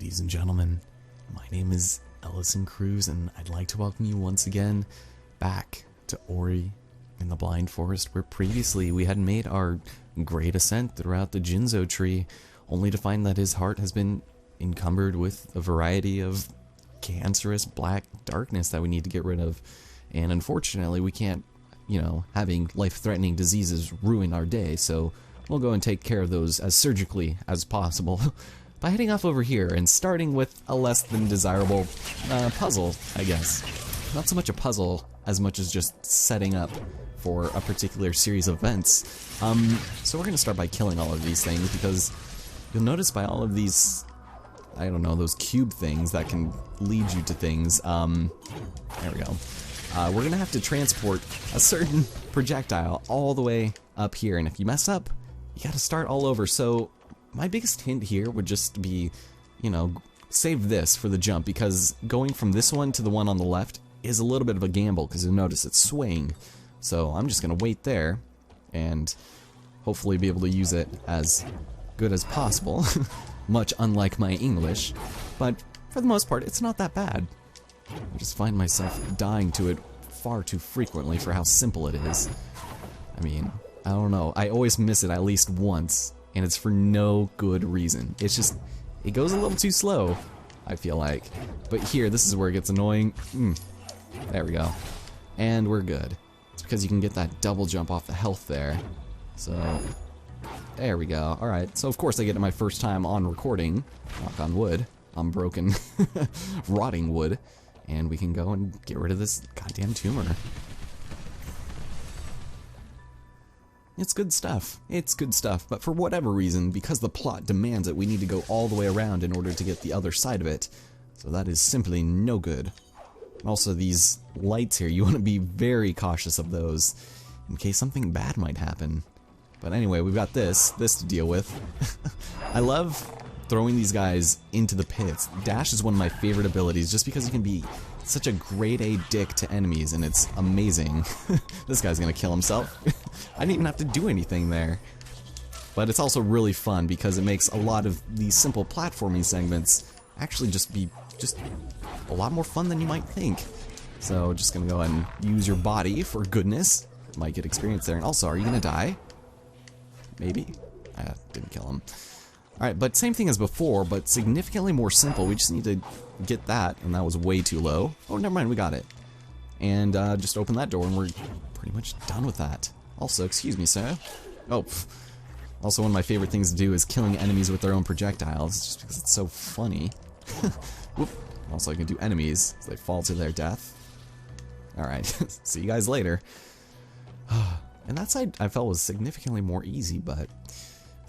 Ladies and gentlemen, my name is Ellison Cruz, and I'd like to welcome you once again back to Ori in the Blind Forest, where previously we had made our great ascent throughout the Jinzo tree, only to find that his heart has been encumbered with a variety of cancerous black darkness that we need to get rid of. And unfortunately, we can't, having life-threatening diseases ruin our day, so we'll go and take care of those as surgically as possible by heading off over here and starting with a less than desirable puzzle, I guess. Not so much a puzzle as much as just setting up for a particular series of events. So we're going to start by killing all of these things, because you'll notice by all of these, I don't know, those cube things that can lead you to things. There we go. We're going to have to transport a certain projectile all the way up here, and if you mess up, you got to start all over. So my biggest hint here would just be, save this for the jump, because going from this one to the one on the left is a little bit of a gamble, because you'll notice it's swaying. So I'm just going to wait there and hopefully be able to use it as good as possible, much unlike my English, but for the most part it's not that bad. I just find myself dying to it far too frequently for how simple it is. I mean, I don't know, I always miss it at least once, and it's for no good reason. It's just, it goes a little too slow, I feel like. But here, this is where it gets annoying. There we go. And we're good. It's because you can get that double jump off the health there. So, there we go. Alright, so of course I get it my first time on recording. Knock on wood. I'm broken. Rotting wood. And we can go and get rid of this goddamn tumor. It's good stuff. It's good stuff. But for whatever reason, because the plot demands it, we need to go all the way around in order to get the other side of it. So that is simply no good. Also, these lights here, you want to be very cautious of those in case something bad might happen. But anyway, we've got this to deal with. I love throwing these guys into the pits. Dash is one of my favorite abilities, just because you can be such a grade A dick to enemies, and it's amazing. This guy's gonna kill himself. I didn't even have to do anything there. But it's also really fun, because it makes a lot of these simple platforming segments actually just be a lot more fun than you might think. So just gonna go ahead and use your body for goodness. Might get experience there. And also, are you gonna die? Maybe? Didn't kill him. Alright, but same thing as before, but significantly more simple. We just need to get that, and that was way too low. Oh, never mind, we got it. And just open that door, and we're pretty much done with that. Also, excuse me, sir. Oh, also one of my favorite things to do is killing enemies with their own projectiles, just because it's so funny. Whoop. Also, I can do enemies, so they fall to their death. Alright, see you guys later. And that side I felt was significantly more easy, but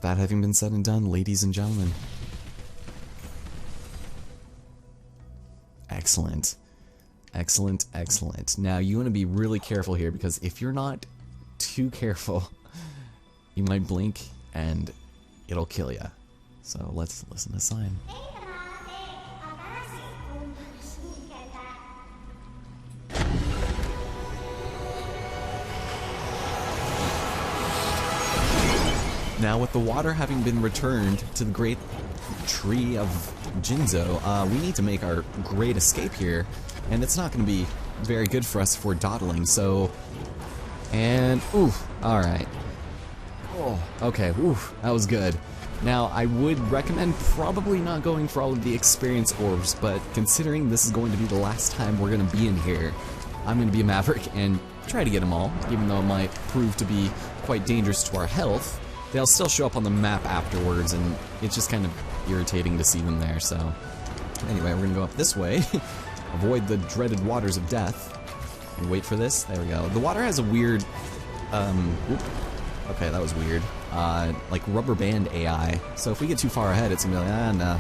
that having been said and done, ladies and gentlemen. Excellent. Excellent, excellent. Now, you want to be really careful here, because if you're not too careful, you might blink and it'll kill you. So let's listen to the sign. Now, with the water having been returned to the great tree of Jinzo, we need to make our great escape here, and it's not going to be very good for us if we're dawdling, so... And, ooh, alright. Oh, okay, ooh, that was good. Now, I would recommend probably not going for all of the experience orbs, but considering this is going to be the last time we're going to be in here, I'm going to be a maverick and try to get them all, even though it might prove to be quite dangerous to our health. They'll still show up on the map afterwards, and it's just kind of irritating to see them there, so... Anyway, we're gonna go up this way, avoid the dreaded waters of death, and wait for this. There we go. The water has a weird, okay, that was weird. Like rubber band AI. So if we get too far ahead, it's gonna be like, nah,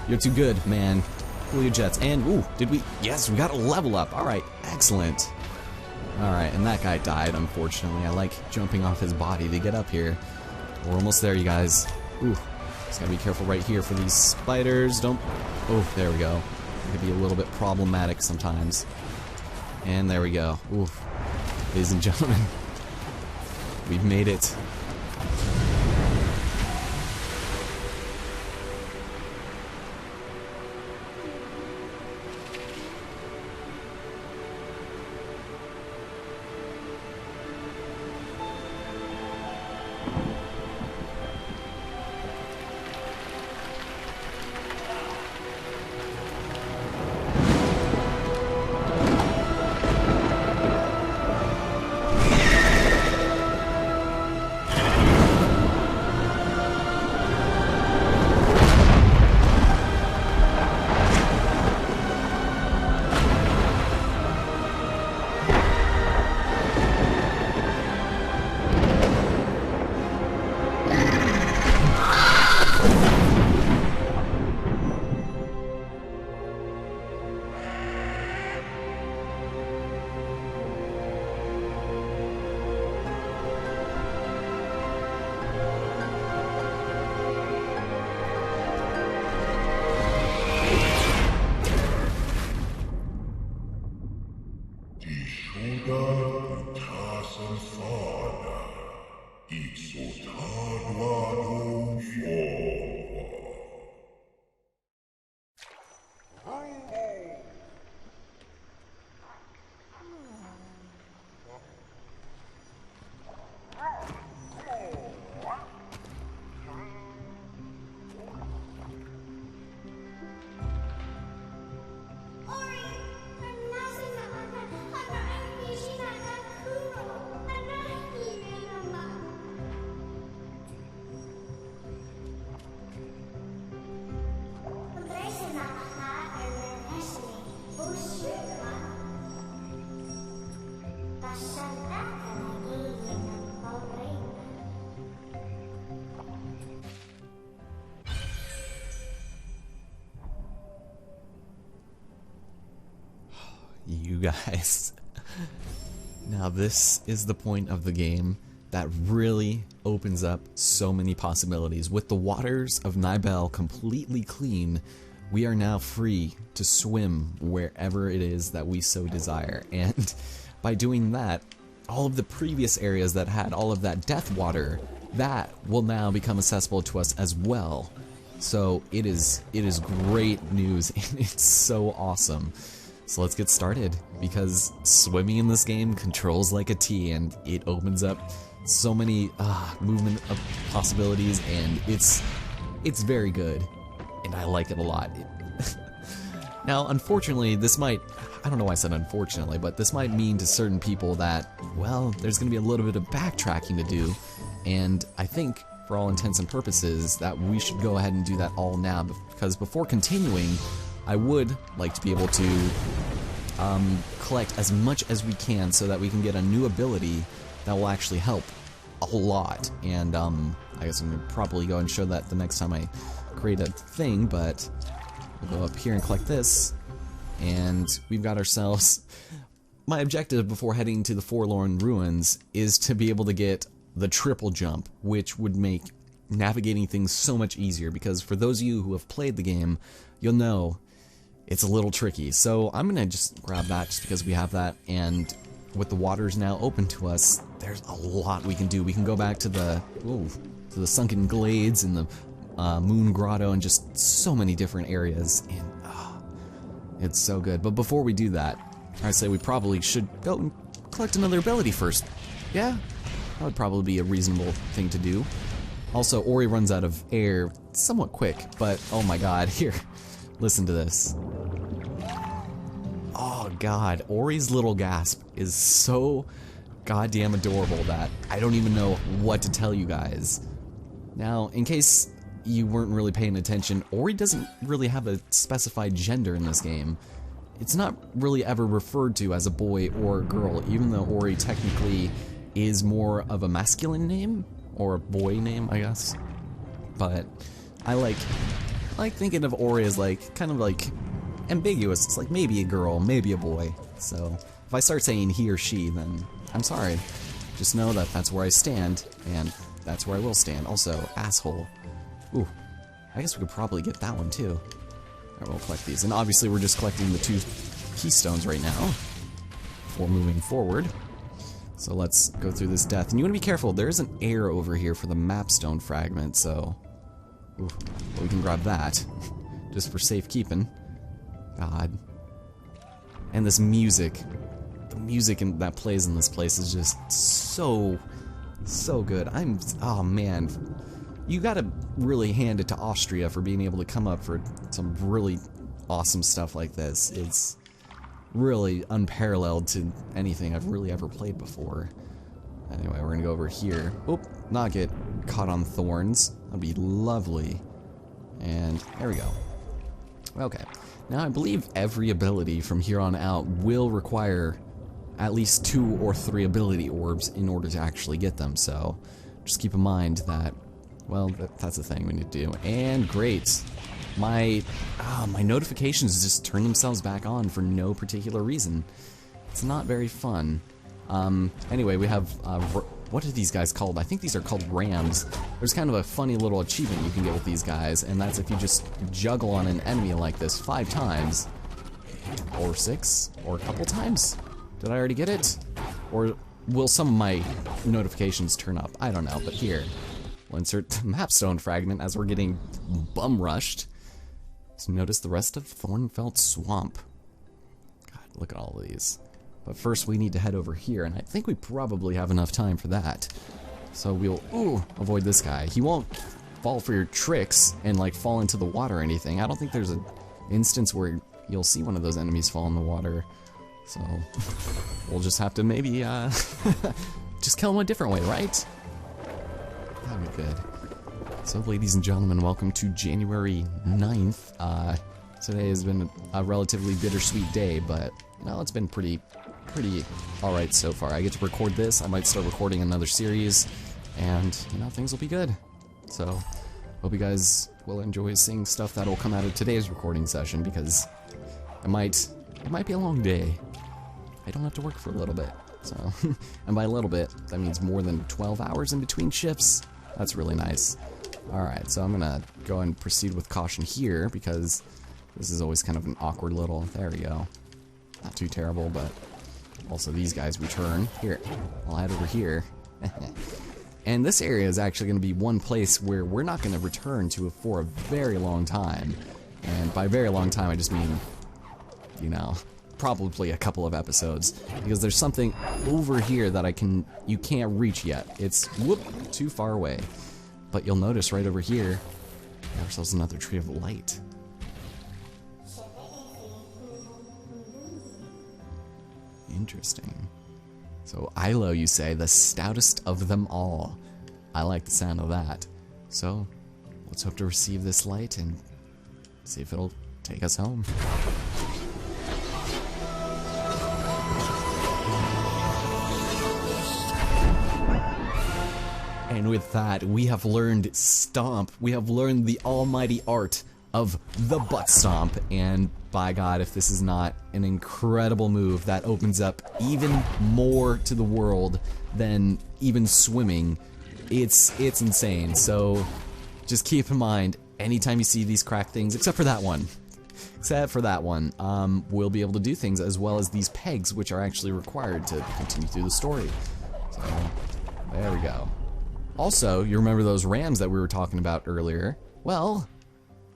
you're too good, man. Cool your jets. And, ooh, did we? Yes, we got a level up. Alright, excellent. Alright, and that guy died, unfortunately. I like jumping off his body to get up here. We're almost there, you guys. Ooh, just gotta be careful right here for these spiders. Don't... Oh, there we go. It can be a little bit problematic sometimes. And there we go. Ooh. Ladies and gentlemen, we've made it. You guys. Now this is the point of the game that really opens up so many possibilities. With the waters of Nibel completely clean, we are now free to swim wherever it is that we so desire. And by doing that, all of the previous areas that had all of that death water, that will now become accessible to us as well. So it is great news, and it's so awesome. So let's get started, because swimming in this game controls like a T, and it opens up so many movement of possibilities, and it's very good, and I like it a lot. Now, unfortunately, this might, I don't know why I said unfortunately, but this might mean to certain people that, well, there's going to be a little bit of backtracking to do, and I think, for all intents and purposes, that we should go ahead and do that all now, because before continuing, I would like to be able to collect as much as we can so that we can get a new ability that will actually help a lot. And I guess I'm going to probably go and show that the next time I create a thing, but we'll go up here and collect this, and we've got ourselves... My objective before heading to the Forlorn Ruins is to be able to get the triple jump, which would make navigating things so much easier, because for those of you who have played the game, you'll know it's a little tricky. So I'm gonna just grab that just because we have that, and with the waters now open to us, there's a lot we can do. We can go back to the sunken glades and the moon grotto and just so many different areas, and it's so good. But before we do that, I say we probably should go and collect another ability first. Yeah, that would probably be a reasonable thing to do. Also, Ori runs out of air somewhat quick, but oh my god, here, listen to this. Oh god, Ori's little gasp is so goddamn adorable that I don't even know what to tell you guys. Now, in case you weren't really paying attention, Ori doesn't really have a specified gender in this game. It's not really ever referred to as a boy or a girl, even though Ori technically is more of a masculine name, or a boy name, I guess. But I like thinking of Ori as like, kind of like ambiguous. It's like maybe a girl, maybe a boy. So if I start saying he or she, then I'm sorry. Just know that that's where I stand, and that's where I will stand. Also, asshole. Ooh, I guess we could probably get that one too. Alright, we'll collect these. And obviously we're just collecting the 2 keystones right now before moving forward. So let's go through this death. And you want to be careful, there's an air over here for the mapstone fragment, so... Ooh, well, we can grab that, just for safekeeping. God. And this music. The music that plays in this place is just so good. Oh man. You gotta really hand it to Austria for being able to come up for some really awesome stuff like this. It's really unparalleled to anything I've really ever played before. Anyway, we're gonna go over here. Oop, not get caught on thorns. That'd be lovely. And there we go. Okay. Now I believe every ability from here on out will require at least 2 or 3 ability orbs in order to actually get them, so just keep in mind that, well, that's the thing we need to do. And great. My notifications just turn themselves back on for no particular reason. It's not very fun. Anyway, we have, what are these guys called? I think these are called rams. There's kind of a funny little achievement you can get with these guys, and that's if you just juggle on an enemy like this 5 times, or 6, or a couple times. Did I already get it? Or will some of my notifications turn up? I don't know, but here. We'll insert the mapstone fragment as we're getting bum rushed. So notice the rest of Thornfelt Swamp. God, look at all of these. But first we need to head over here, and I think we probably have enough time for that. So we'll, avoid this guy. He won't fall for your tricks and like fall into the water or anything. I don't think there's an instance where you'll see one of those enemies fall in the water. So we'll just have to maybe just kill him a different way, right? That'd be good. So ladies and gentlemen, welcome to January 9th. Today has been a relatively bittersweet day, but no, it's been pretty alright so far. I get to record this, I might start recording another series, and, you know, things will be good. So, hope you guys will enjoy seeing stuff that'll come out of today's recording session, because it might be a long day. I don't have to work for a little bit, so, and by a little bit, that means more than 12 hours in between shifts. That's really nice. Alright, so I'm gonna go and proceed with caution here, because this is always kind of an awkward little, there we go. Not too terrible, but also these guys return. Here, I'll head over here. And this area is actually going to be one place where we're not going to return to for a very long time. And by very long time, I just mean, you know, probably a couple of episodes. Because there's something over here that you can't reach yet. It's, whoop, too far away. But you'll notice right over here, we have ourselves another tree of light. Interesting. So Ilo, you say, the stoutest of them all. I like the sound of that. So, let's hope to receive this light and see if it'll take us home. And with that, we have learned Stomp. We have learned the almighty art of the butt stomp, and by God, if this is not an incredible move that opens up even more to the world than even swimming, it's insane. So just keep in mind, anytime you see these cracked things, except for that one, we'll be able to do things, as well as these pegs, which are actually required to continue through the story. So there we go. Also, you remember those rams that we were talking about earlier? Well,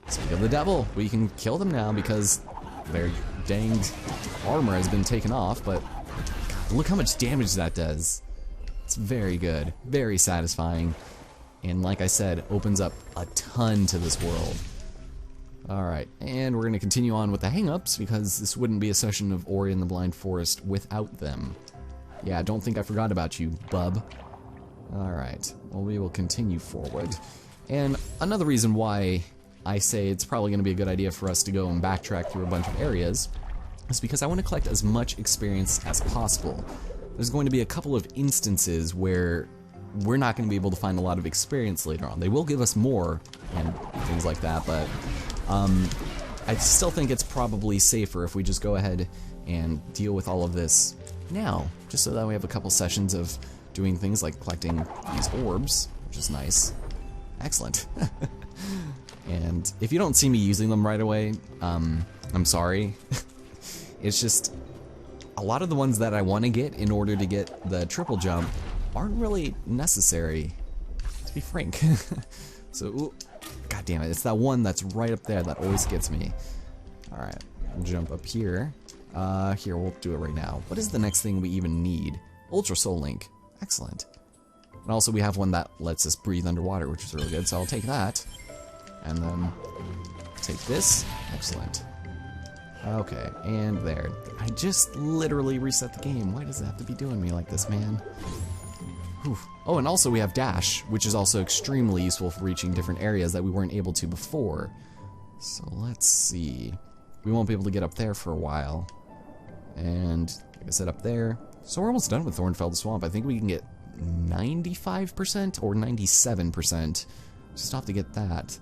speak of the devil, we can kill them now because their danged armor has been taken off, but God, look how much damage that does. It's very good, very satisfying, and like I said, opens up a ton to this world. Alright, and we're going to continue on with the hang-ups, because this wouldn't be a session of Ori and the Blind Forest without them. Yeah, don't think I forgot about you, bub. Alright, well, we will continue forward. And another reason why I say it's probably going to be a good idea for us to go and backtrack through a bunch of areas is because I want to collect as much experience as possible. There's going to be a couple of instances where we're not going to be able to find a lot of experience later on. They will give us more and things like that, but I still think it's probably safer if we just go ahead and deal with all of this now, just so that we have a couple sessions of doing things like collecting these orbs, which is nice. Excellent. And if you don't see me using them right away, I'm sorry. It's just a lot of the ones that I want to get in order to get the triple jump aren't really necessary, to be frank. So, ooh, God damn it, it's that one that's right up there that always gets me. Alright, jump up here. Here, we'll do it right now. What is the next thing we even need? Ultra Soul Link. Excellent. And also we have one that lets us breathe underwater, which is really good, so I'll take that. And then take this. Excellent. Okay, and there. I just literally reset the game. Why does it have to be doing me like this, man? Whew. Oh, and also we have Dash, which is also extremely useful for reaching different areas that we weren't able to before. So let's see. We won't be able to get up there for a while. And like I said, up there. So we're almost done with Thornfeld Swamp. I think we can get 95% or 97%. Just have to get that.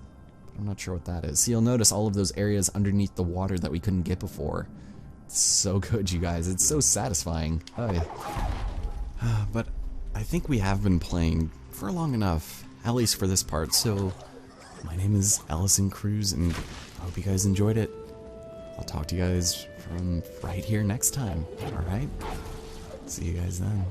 I'm not sure what that is. So you'll notice all of those areas underneath the water that we couldn't get before. It's so good, you guys. It's so satisfying. Oh, yeah. But I think we have been playing for long enough, at least for this part. So my name is Ellison Cruz, and I hope you guys enjoyed it. I'll talk to you guys from right here next time. All right? See you guys then.